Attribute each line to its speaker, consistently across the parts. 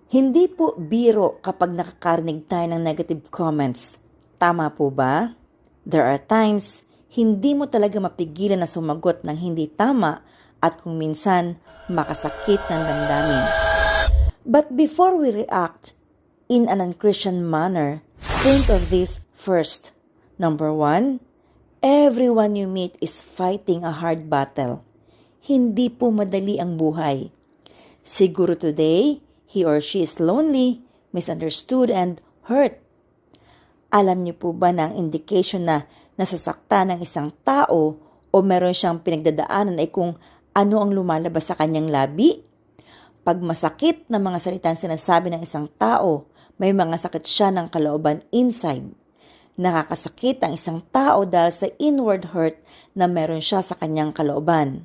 Speaker 1: Hindi po biro kapag nakakarinig tayo ng negative comments. Tama po ba? There are times, hindi mo talaga mapigilan na sumagot ng hindi tama at kung minsan, makasakit ng damdamin. But before we react in an unchristian manner, think of this first. Number 1, everyone you meet is fighting a hard battle. Hindi po madali ang buhay. Siguro today, he or she is lonely, misunderstood, and hurt. Alam niyo po ba na ang indication na nasasaktan ng isang tao o meron siyang pinagdadaanan ay kung ano ang lumalabas sa kanyang labi? Pag masakit na mga salitang sinasabi ng isang tao, may mga sakit siya ng kalooban inside. Nakakasakit ang isang tao dahil sa inward hurt na meron siya sa kanyang kalooban.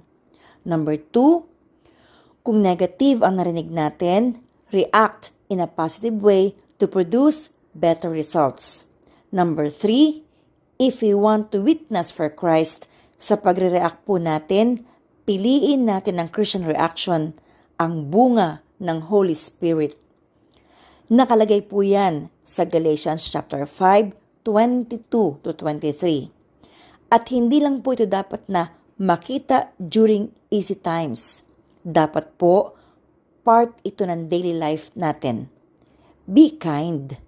Speaker 1: Number 2, kung negative ang narinig natin, react in a positive way to produce better results. Number 3, if we want to witness for Christ, sa pagre-react po natin, piliin natin ang Christian reaction, ang bunga ng Holy Spirit. Nakalagay po yan sa Galatians chapter 5:22-23. At hindi lang po ito dapat na makita during easy times. Dapat po, part ito ng daily life natin. Be kind.